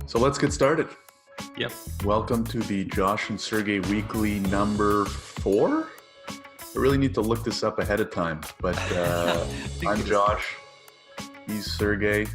So let's get started. Yep. Welcome to the Josh and Sergey weekly number 4. I really need to look this up ahead of time, but I'm Josh. He's Sergey.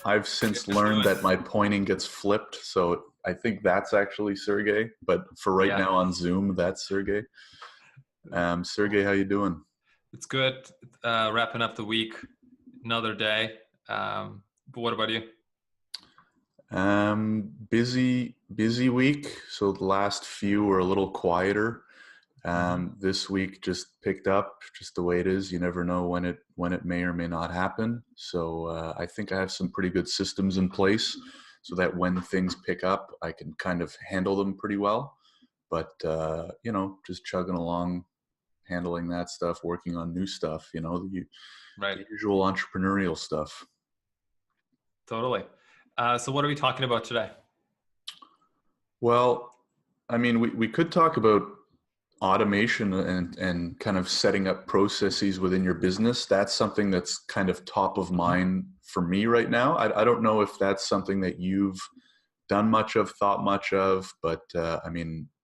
I've since learned that my pointing gets flipped, so I think that's actually Sergey. But for right now on Zoom, that's Sergey. Sergey, how you doing? It's good. Wrapping up the week, another day. But what about you? Busy week. So the last few were a little quieter. This week just picked up, just the way it is. You never know when it may or may not happen. So I think I have some pretty good systems in place so that when things pick up, I can kind of handle them pretty well. But just chugging along, handling that stuff, working on new stuff. The usual entrepreneurial stuff. Totally. So what are we talking about today? Well, I mean, we could talk about automation and kind of setting up processes within your business. That's something that's kind of top of mind for me right now. I don't know if that's something that you've done much of, thought much of, but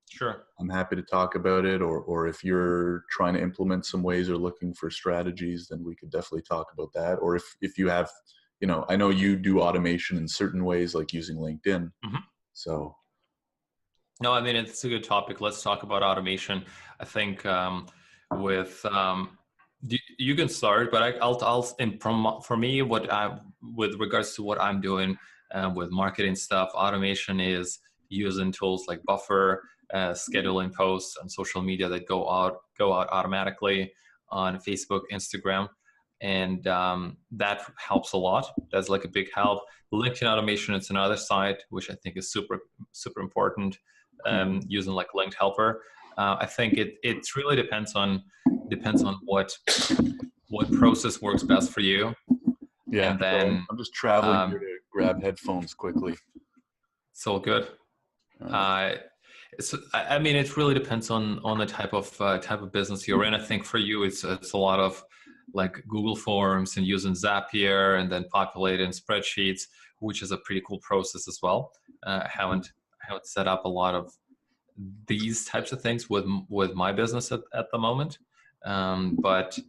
Sure. I'm happy to talk about it, or if you're trying to implement some ways or looking for strategies, then we could definitely talk about that. Or if you have, I know you do automation in certain ways, like using LinkedIn. So. No, I mean, it's a good topic. Let's talk about automation. I think you can start, but for me, with regards to what I'm doing with marketing stuff, automation is using tools like Buffer, scheduling posts on social media that go out automatically on Facebook, Instagram. And that helps a lot. That's like a big help. LinkedIn automation, it's another side, which I think is super, super important, using like linked helper. I think it really depends on what process works best for you. Yeah, and then so I'm just traveling here to grab headphones quickly. It's all good. It really depends on the type of business you're in. I think for you, it's a lot of like Google Forms and using Zapier and then populating spreadsheets, which is a pretty cool process as well. I haven't set up a lot of these types of things with my business at the moment, but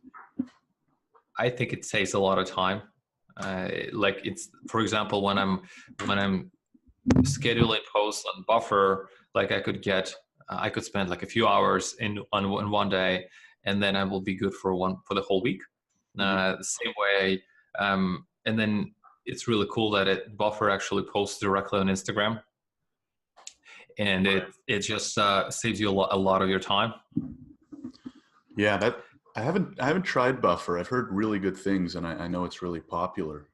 I think it saves a lot of time. Like it's, for example, when I'm scheduling posts on Buffer, like I could spend like a few hours in one day, and then I will be good for the whole week. The same way, and then it's really cool that Buffer actually posts directly on Instagram, and it just saves you a lot of your time. Yeah, I haven't tried Buffer. I've heard really good things, and I know it's really popular.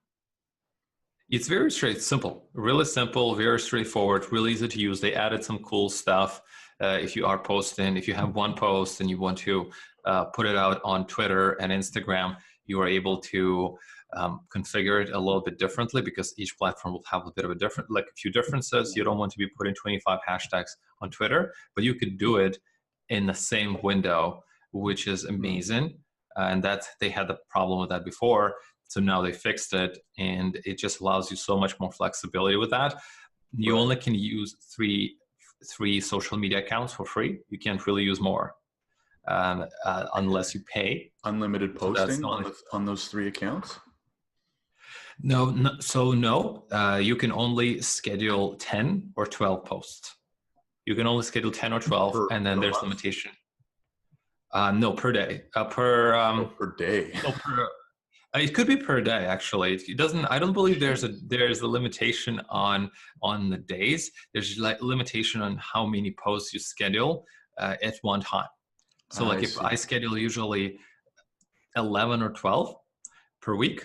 It's very simple, really simple, very straightforward, really easy to use. They added some cool stuff. If you have one post and you want to put it out on Twitter and Instagram, you are able to configure it a little bit differently because each platform will have a few differences. You don't want to be putting 25 hashtags on Twitter, but you could do it in the same window, which is amazing. And they had the problem with that before. So now they fixed it, and it just allows you so much more flexibility with that. You only can use three social media accounts for free. You can't really use more unless you pay. Unlimited posting on those 3 accounts? No. You can only schedule 10 or 12 posts. You can only schedule 10 or 12, and then there's limitation. No, per day. Per day. No, it could be per day, actually. It doesn't. I don't believe there's a limitation on the days. There's like limitation on how many posts you schedule at one time. So I schedule usually 11 or 12 per week.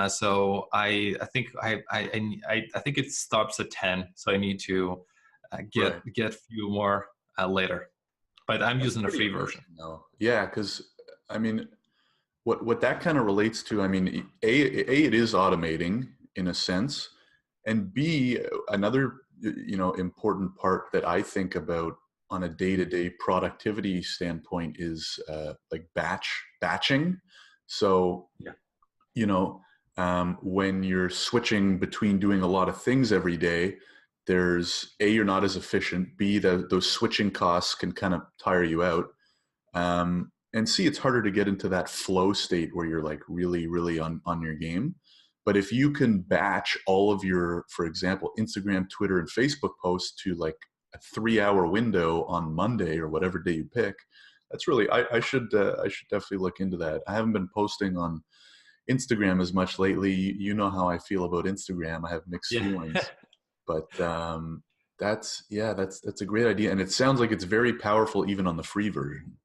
So I think it stops at 10. So I need to get a few more later. But I'm using a free version. No. Yeah, because I mean, what that kind of relates to, I mean, it is automating in a sense, and B, another important part that I think about on a day-to-day productivity standpoint is like batching. So when you're switching between doing a lot of things every day, there's A, you're not as efficient. B, those switching costs can kind of tire you out. And C, it's harder to get into that flow state where you're like really, really on your game. But if you can batch all of your, for example, Instagram, Twitter, and Facebook posts to like a 3-hour window on Monday or whatever day you pick, that's really, I should definitely look into that. I haven't been posting on Instagram as much lately. You know how I feel about Instagram. I have mixed Yeah. feelings, but that's a great idea, and it sounds like it's very powerful even on the free version.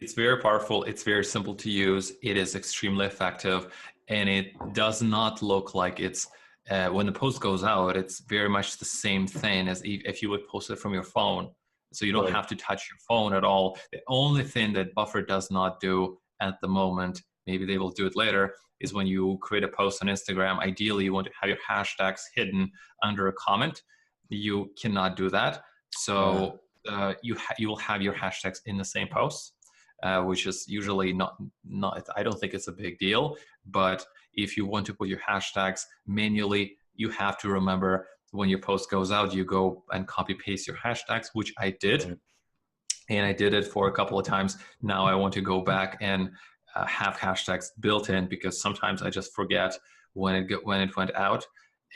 It's very powerful. It's very simple to use. It is extremely effective, and it does not look like it's when the post goes out. It's very much the same thing as if you would post it from your phone. So you don't Right. have to touch your phone at all. The only thing that Buffer does not do at the moment, maybe they will do it later, is when you create a post on Instagram. Ideally, you want to have your hashtags hidden under a comment. You cannot do that. So you will have your hashtags in the same post. Which is usually not, I don't think it's a big deal, but if you want to put your hashtags manually, you have to remember when your post goes out, you go and copy paste your hashtags, which I did. Right. And I did it for a couple of times. Now I want to go back and have hashtags built in, because sometimes I just forget when it went out.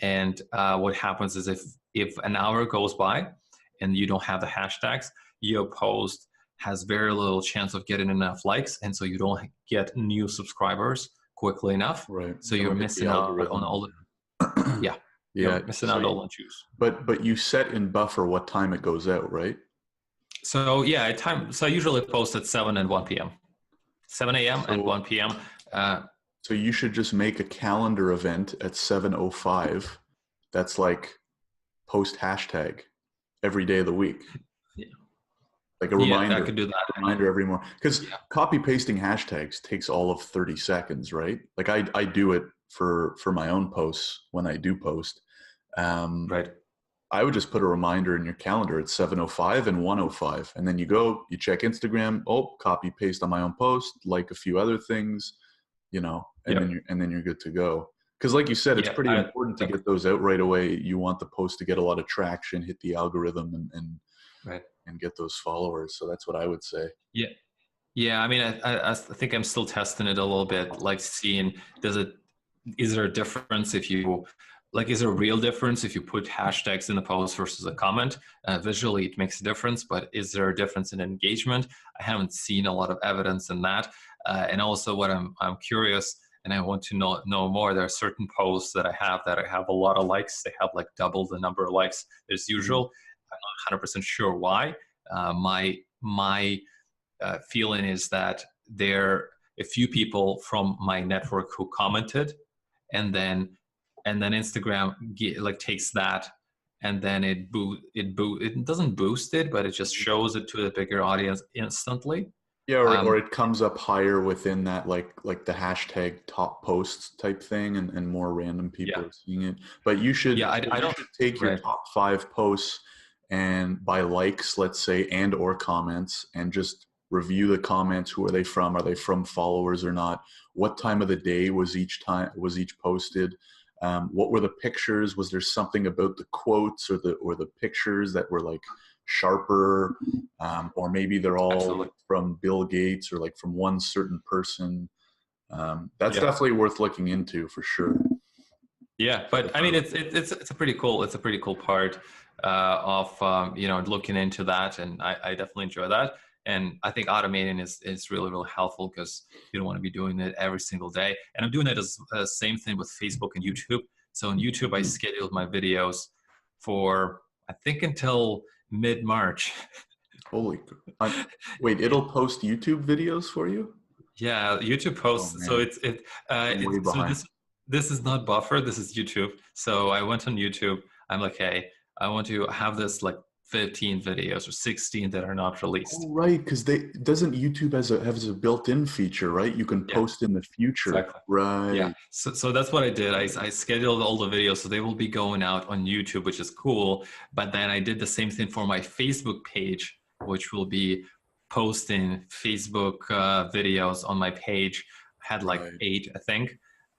And what happens is if an hour goes by and you don't have the hashtags, your post has very little chance of getting enough likes, and so you don't get new subscribers quickly enough. Right. So you're missing out on all the yeah. you're missing out on the juice. But you set in Buffer what time it goes out, right? So yeah, so I usually post at 7 and 1 p.m. 7 a.m. and 1 p.m. So you should just make a calendar event at 7:05. That's like post hashtag every day of the week. Yeah. Like a reminder. I could do that. Reminder every morning. Because copy pasting hashtags takes all of 30 seconds, right? Like I do it for my own posts when I do post. Right. I would just put a reminder in your calendar at 7:05 and 1:05, and then you go, you check Instagram, copy paste on my own post, like a few other things, and then you're good to go. Because like you said, it's pretty important to get those out right away. You want the post to get a lot of traction, hit the algorithm, and get those followers. So that's what I would say. Yeah. Yeah. I mean, I think I'm still testing it a little bit, like seeing, is there a difference is there a real difference if you put hashtags in the post versus a comment? Visually, it makes a difference, but is there a difference in engagement? I haven't seen a lot of evidence in that. And also what I'm curious, and I want to know more, there are certain posts that I have a lot of likes. They have like double the number of likes as usual. I'm not 100% sure why. My feeling is that there are a few people from my network who commented, and then Instagram takes that, and then it doesn't boost it, but it just shows it to a bigger audience instantly. Yeah, or it comes up higher within that, like the hashtag top posts type thing, and more random people are seeing it. But you should should take your top 5 posts and by likes, let's say, and or comments, and just review the comments. Who are they from? Are they from followers or not? What time of the day was each posted? What were the pictures? Was there something about the quotes or the pictures that were like sharper, or maybe they're all from Bill Gates or like from one certain person? That's definitely worth looking into for sure. Yeah, but I mean, it's a pretty cool part of looking into that, and I definitely enjoy that. And I think automating is really, really helpful, because you don't want to be doing it every single day. And I'm doing it as same thing with Facebook and YouTube. So on YouTube, I scheduled my videos for, I think, until mid-March. Holy, wait, it'll post YouTube videos for you? Yeah, YouTube posts. So this is not Buffer. This is YouTube. So I went on YouTube. I'm like, hey, I want to have this like 15 videos or 16 that are not released. Oh, right, because doesn't YouTube have a built-in feature, right? You can post in the future. Exactly. Right. Yeah. So that's what I did. I scheduled all the videos, so they will be going out on YouTube, which is cool. But then I did the same thing for my Facebook page, which will be posting Facebook videos on my page. I had like 8, I think.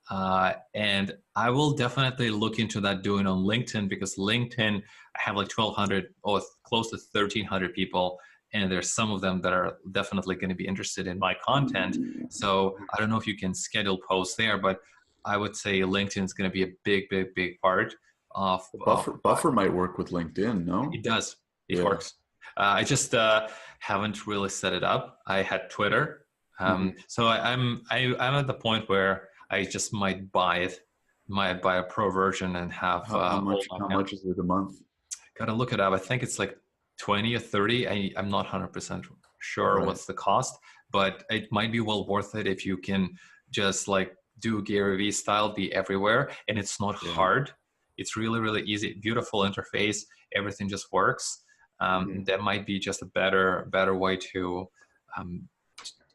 And I will definitely look into that doing on LinkedIn, because LinkedIn, I have like 1,200 or close to 1,300 people. And there's some of them that are definitely going to be interested in my content. So I don't know if you can schedule posts there, but I would say LinkedIn is going to be a big, big, big part Buffer might work with LinkedIn, no? it does. It Yeah. works. I just haven't really set it up. I had Twitter, Mhm. so I'm at the point where I just might buy it, might buy a pro version and have How all much? my How account. much is it a month? Gotta look it up. I think it's like 20 or 30. I'm not 100% sure Right. what's the cost, but it might be well worth it if you can just like do Gary Vee style, be everywhere, and it's not Yeah. hard. It's really, really easy, beautiful interface. Everything just works. Mhm. That might be just a better way to, um,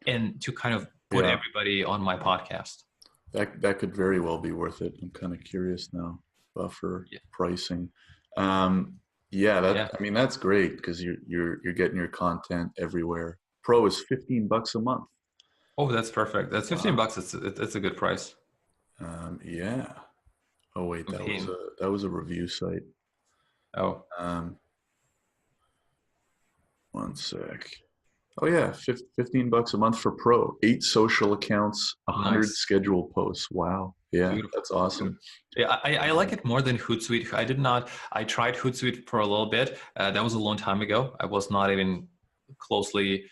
and to kind of put Yeah. everybody on my podcast. That could very well be worth it. I'm kind of curious now. Buffer Yeah, pricing. Um, yeah, yeah. I mean that's great because you're getting your content everywhere. Pro is $15 a month. Oh, that's perfect. That's 15 Wow. bucks. It's a good price. Yeah. Oh wait, Okay. that was a review site. Oh, Um, one sec. Oh yeah, $15 a month for Pro. 8 social accounts, 100 nice. scheduled posts. Wow. Yeah, Beautiful. that's awesome. Beautiful. Yeah, I like it more than Hootsuite. I tried Hootsuite for a little bit. That was a long time ago. I was not even closely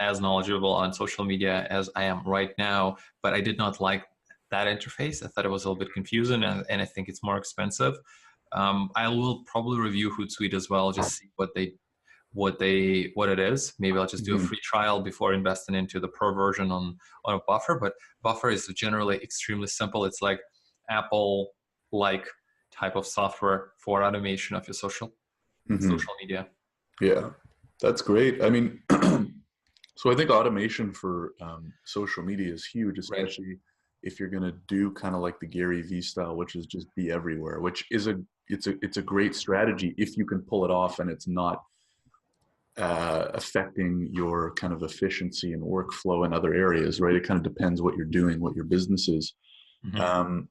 as knowledgeable on social media as I am right now, but I did not like that interface. I thought it was a little bit confusing, and I think it's more expensive. I will probably review Hootsuite as well, just see what it is. Maybe I'll just do a Mhm. free trial before investing into the pro version on a Buffer. But Buffer is generally extremely simple. It's like Apple like type of software for automation of your Mhm. social media. Yeah, that's great. I mean, so I think automation for social media is huge, Right. especially if you're going to do kind of like the Gary Vee style, which is just be everywhere, which is it's a great strategy if you can pull it off and it's not affecting your kind of efficiency and workflow in other areas, right? It kind of depends what you're doing, what your business is. Mm-hmm. Um,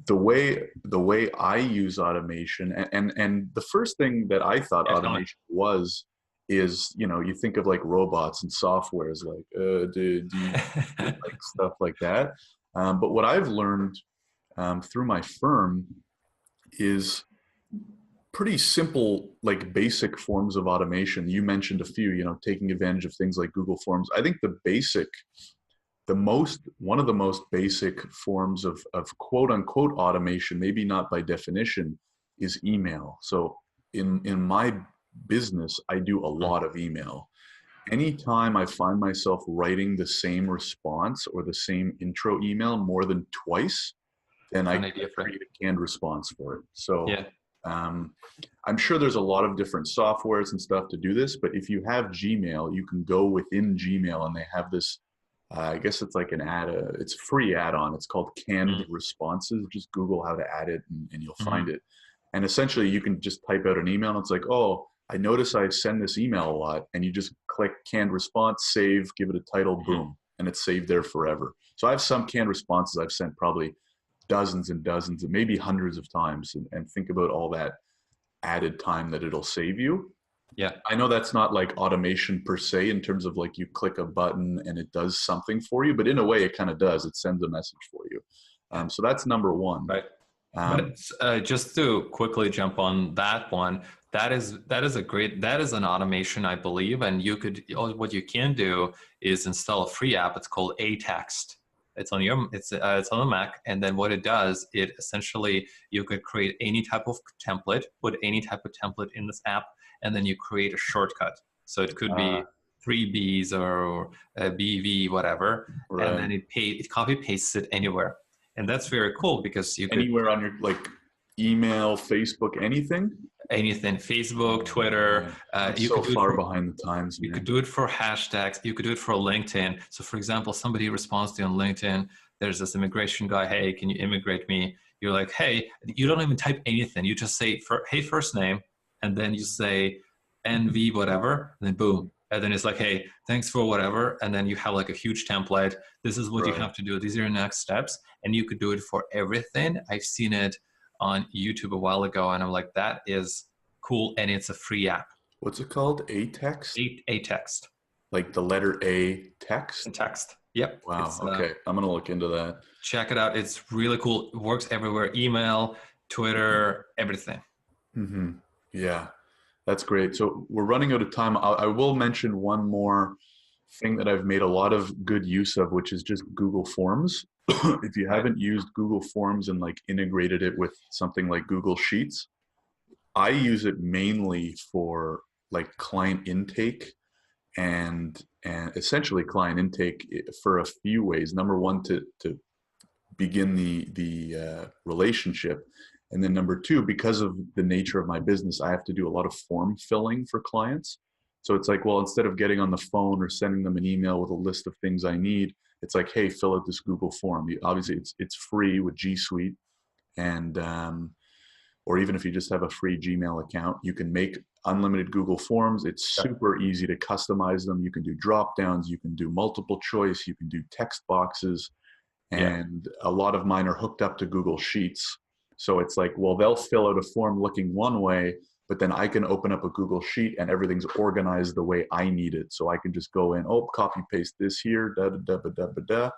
the way I use automation, and the first thing that I thought Yeah, tell me. automation was is, you think of like robots and softwares like do you like stuff like that. But what I've learned through my firm is pretty simple, like basic forms of automation. You mentioned a few, taking advantage of things like Google Forms. I think one of the most basic forms of quote unquote automation, maybe not by definition, is email. So in my business, I do a lot of email. Anytime I find myself writing the same response or the same intro email more than twice, then I Fun idea, friend. create a canned response for it. So Yeah. um, I'm sure there's a lot of different softwares and stuff to do this, but if you have Gmail, you can go within Gmail and they have this. I guess it's like it's a free add-on. It's called Canned Responses. Just Google how to add it and you'll Mm-hmm. find it. And essentially, you can just type out an email and it's like, oh, I notice I send this email a lot, and you just click Canned Response, save, give it a title, Mm-hmm. boom, and it's saved there forever. So I have some canned responses I've sent probably dozens and dozens and maybe hundreds of times, and think about all that added time that it'll save you. Yeah. I know that's not like automation per se in terms of like you click a button and it does something for you, but in a way it kind of does. It sends a message for you. Yeah. So that's number one. Right. Um, But just to quickly jump on that one, that is an automation, I believe, and what you can do is install a free app. It's called A Text. It's on the Mac, and then what it does, it essentially you could create any type of template, put any type of template in this app, and then you create a shortcut. So it could uh, be 3Bs or BV, whatever, and right. then it copy pastes it anywhere. And that's very cool because you could Anywhere on your like email, Facebook, anything. anything, Facebook, Oh Twitter. man, I'm You so could do it far for behind the times, you could man. do it for hashtags. You could do it for LinkedIn. So, for example, somebody responds to you on LinkedIn. There's this immigration guy. Hey, can you immigrate me? You're like, hey. You don't even type anything. You just say, hey, first name, and then you say NV whatever, and then boom. and then it's like, hey, thanks for whatever. And then you have like a huge template. This is what you Right. have to do. These are your next steps. And you could do it for everything. I've seen it on YouTube a while ago, and I'm like, that is cool. And it's a free app. What's it called? A text? A text. Like the letter A text? In text. Yep. Wow. It's Okay. I'm going to look into that. check it out. It's really cool. It works everywhere. Email, Twitter, everything. Hmm. Yeah, that's great. So we're running out of time. I will mention one more thing that I've made a lot of good use of, which is just Google Forms. If you Right. haven't used Google Forms and like integrated it with something like Google Sheets, I use it mainly for like client intake and essentially client intake for a few ways. Number one, to begin the relationship, and then number two, because of the nature of my business, I have to do a lot of form filling for clients. So it's like, well, instead of getting on the phone or sending them an email with a list of things I need, it's like, hey, fill out this Google form. Obviously, it's free with G Suite, and or even if you just have a free Gmail account, you can make unlimited Google Forms. It's super easy to customize them. You can do drop downs, you can do multiple choice, you can do text boxes, Yeah. and a lot of mine are hooked up to Google Sheets. So it's like, well, they'll fill out a form looking one way, but then I can open up a Google Sheet and everything's organized the way I need it. So I can just go in, oh, copy paste this here, da da da da da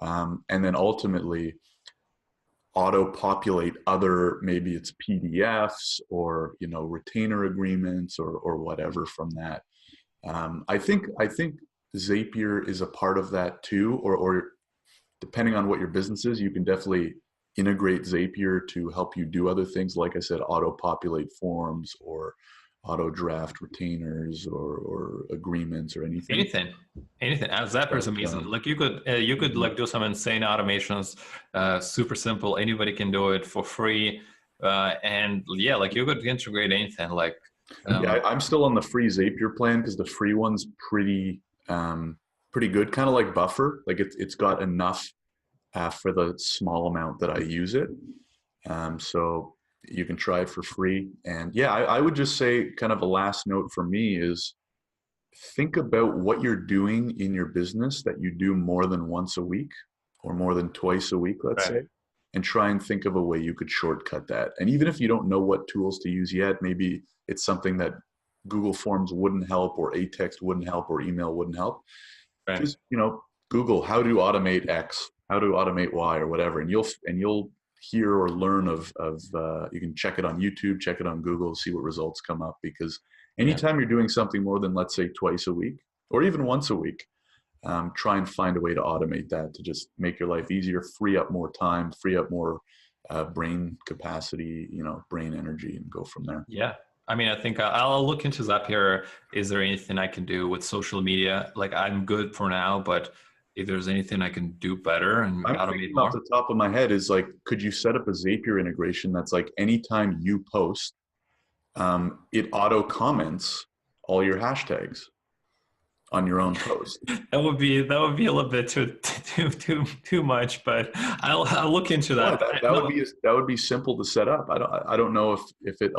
da, and then ultimately auto populate other, maybe it's PDFs or retainer agreements or whatever from that. I think Zapier is a part of that too, or depending on what your business is, you can definitely integrate Zapier to help you do other things. Like I said, auto populate forms or auto draft retainers or agreements or anything. Anything. Zapier is But amazing. Like you could like do some insane automations, super simple. Anybody can do it for free, and yeah, like you could integrate anything. Like, yeah, I'm still on the free Zapier plan because the free one's pretty good, kind of like Buffer. Like it's got enough for the small amount that I use it. So you can try it for free. And yeah, I would just say kind of a last note for me is think about what you're doing in your business that you do more than once a week or more than twice a week, let's right. say, and try and think of a way you could shortcut that. And even if you don't know what tools to use yet, maybe it's something that Google Forms wouldn't help or a text wouldn't help or email wouldn't help. Right. Just Google how to automate X, how to automate Y, or whatever, and you'll hear or learn of you can check it on YouTube, check it on Google, see what results come up. Because Yeah. anytime you're doing something more than, let's say, twice a week or even once a week, try and find a way to automate that to just make your life easier, free up more time, free up more brain capacity, brain energy, and go from there. Yeah. I mean, I think I'll look into Zapier. Is there anything I can do with social media? Like, I'm good for now, but if there's anything I can do better and I'm automate thinking off more. the top of my head is like, could you set up a Zapier integration that's like anytime you post, it auto comments all your hashtags on your own post? That would be a little bit too much, but I'll look into Well, that. But no, that would be simple to set up. I don't know if it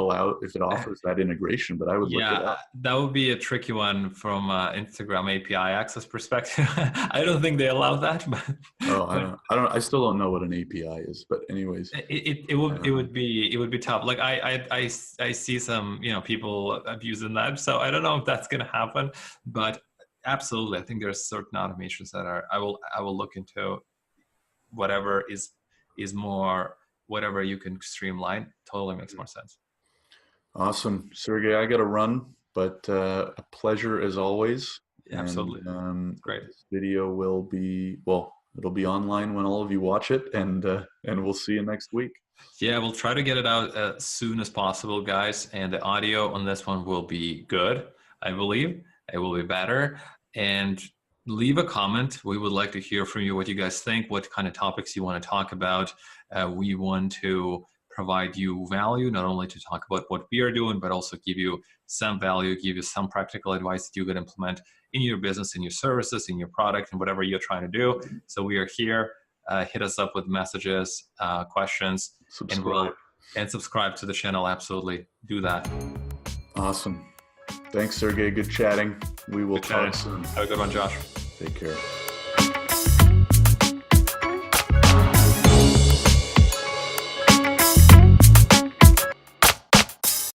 offers that integration, but I would look it yeah, up. that would be a tricky one from Instagram API access perspective. I don't think they allow that, but Oh, but I still don't know what an API is, but anyways, it would be tough. Like I see some people abusing that, so I don't know if that's gonna happen, but absolutely, I think there's certain automations that I will look into. Whatever is more, whatever you can streamline totally makes more sense. awesome, Sergey. I got to run, but a pleasure as always. And Absolutely. Great. this video it'll be online when all of you watch it, and we'll see you next week. Yeah, we'll try to get it out as soon as possible, guys, and the audio on this one will be good. I believe it will be better. And leave a comment. We would like to hear from you what you guys think, what kind of topics you want to talk about. We want to provide you value, not only to talk about what we are doing, but also give you some value, give you some practical advice that you can implement in your business, in your services, in your product, and whatever you're trying to do. So we are here. Hit us up with messages, questions, Subscribe. and subscribe to the channel. Absolutely do that. Awesome. Thanks, Sergey. Good chatting. We will Good chatting. talk soon. Have a good one, Josh. Take care.